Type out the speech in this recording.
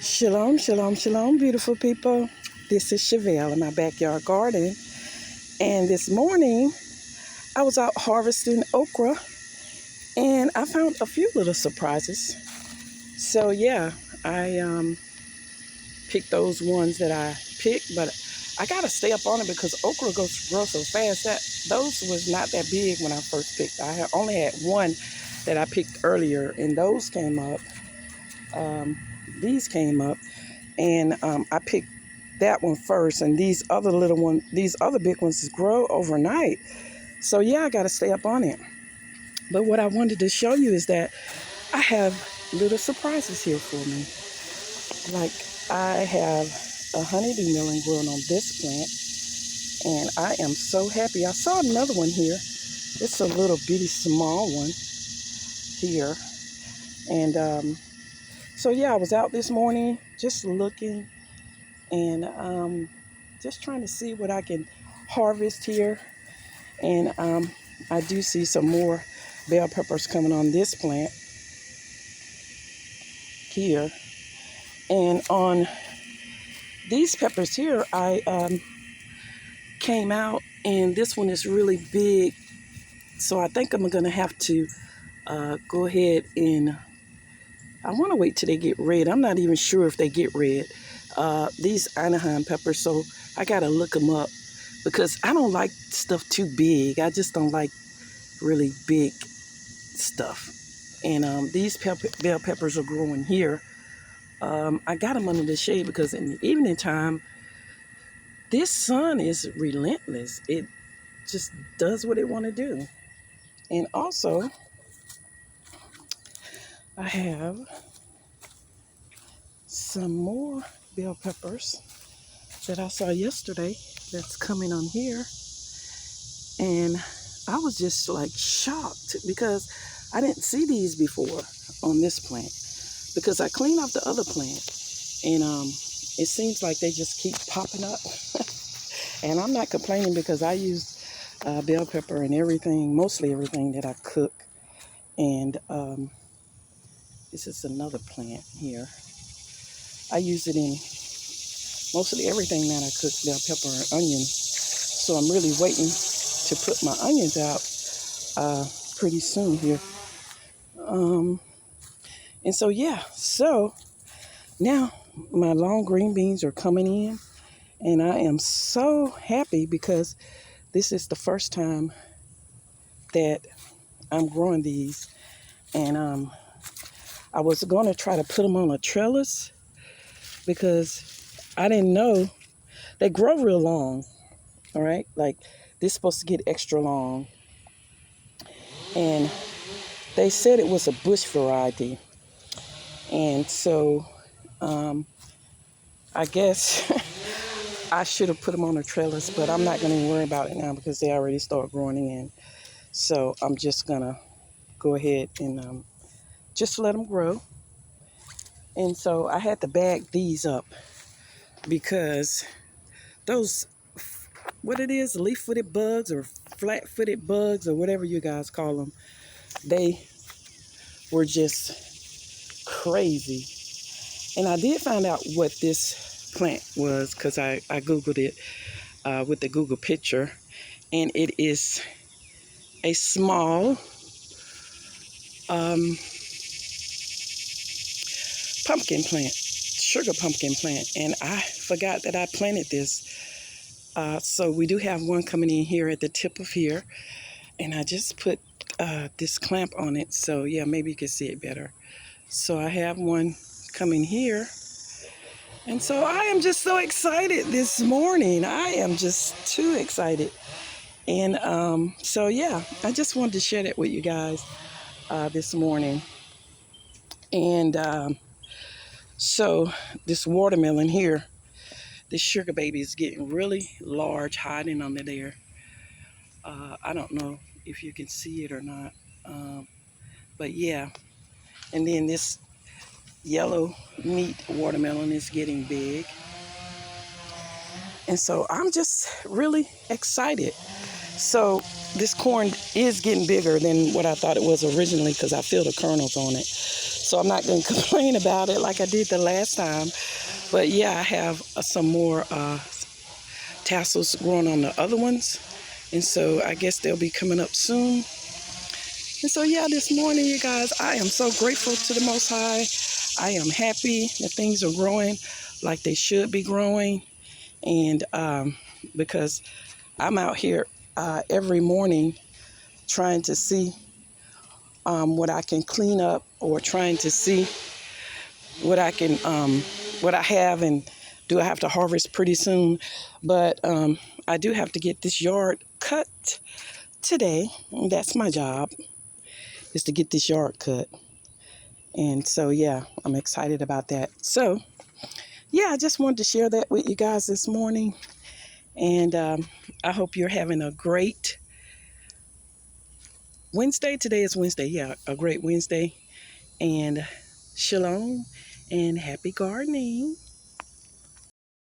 Shalom, shalom, shalom, beautiful people. This is Chevelle in my backyard garden. And this morning, I was out harvesting okra, and I found a few little surprises. So yeah, I picked those ones that I picked, but I gotta stay up on it because okra grows so fast. Those was not that big when I first picked. I only had one that I picked earlier, and those came up. These came up, and I picked that one first, and these other big ones grow overnight. So yeah, I gotta stay up on it. But what I wanted to show you is that I have little surprises here for me. Like, I have a honeybee melon growing on this plant, and I am so happy. I saw another one here. It's a little bitty small one here. And so yeah, I was out this morning just looking and just trying to see what I can harvest here. And I do see some more bell peppers coming on this plant here. And on these peppers here, I came out, and this one is really big. So I think I'm going to have to go ahead and I want to wait till they get red. I'm not even sure if they get red. These Anaheim peppers, so I got to look them up because I don't like stuff too big. I just don't like really big stuff. And these bell peppers are growing here. I got them under the shade because in the evening time, this sun is relentless. It just does what it want to do. And also, I have some more bell peppers that I saw yesterday that's coming on here. And I was just like shocked because I didn't see these before on this plant because I cleaned off the other plant, and it seems like they just keep popping up. And I'm not complaining because I use bell pepper in everything, mostly everything that I cook. And this is another plant here. I use it in mostly everything that I cook, bell pepper and onions. So I'm really waiting to put my onions out pretty soon here. And so yeah, so now my long green beans are coming in, and I am so happy because this is the first time that I'm growing these. And I was going to try to put them on a trellis because I didn't know they grow real long. All right, like this is supposed to get extra long, and they said it was a bush variety. And so I guess I should have put them on a trellis, but I'm not going to worry about it now because they already start growing in. So I'm just going to go ahead and just let them grow. And so I had to bag these up because those, what it is, leaf-footed bugs or flat-footed bugs or whatever you guys call them, they were just crazy. And I did find out what this plant was because I Googled it with the Google picture. And it is a small pumpkin plant, sugar pumpkin plant. And I forgot that I planted this. So we do have one coming in here at the tip of here. And I just put this clamp on it. So yeah, maybe you can see it better. So I have one coming here. And so I am just so excited this morning. I am just too excited. And so yeah, I just wanted to share that with you guys this morning. And so this watermelon here, this sugar baby is getting really large, hiding under there. I don't know if you can see it or not. But yeah, and then this yellow meat watermelon is getting big. And so I'm just really excited. So this corn is getting bigger than what I thought it was originally because I feel the kernels on it. So I'm not going to complain about it like I did the last time. But yeah, I have some more tassels growing on the other ones. And so I guess they'll be coming up soon. And so yeah, this morning, you guys, I am so grateful to the Most High. I am happy that things are growing like they should be growing. And because I'm out here every morning trying to see what I can clean up, or trying to see what I can, what I have, and do I have to harvest pretty soon. But I do have to get this yard cut today. That's my job, is to get this yard cut. And so, yeah, I'm excited about that. So, yeah, I just wanted to share that with you guys this morning. And I hope you're having a great Wednesday. Today is Wednesday. Yeah, a great Wednesday. And shalom and happy gardening.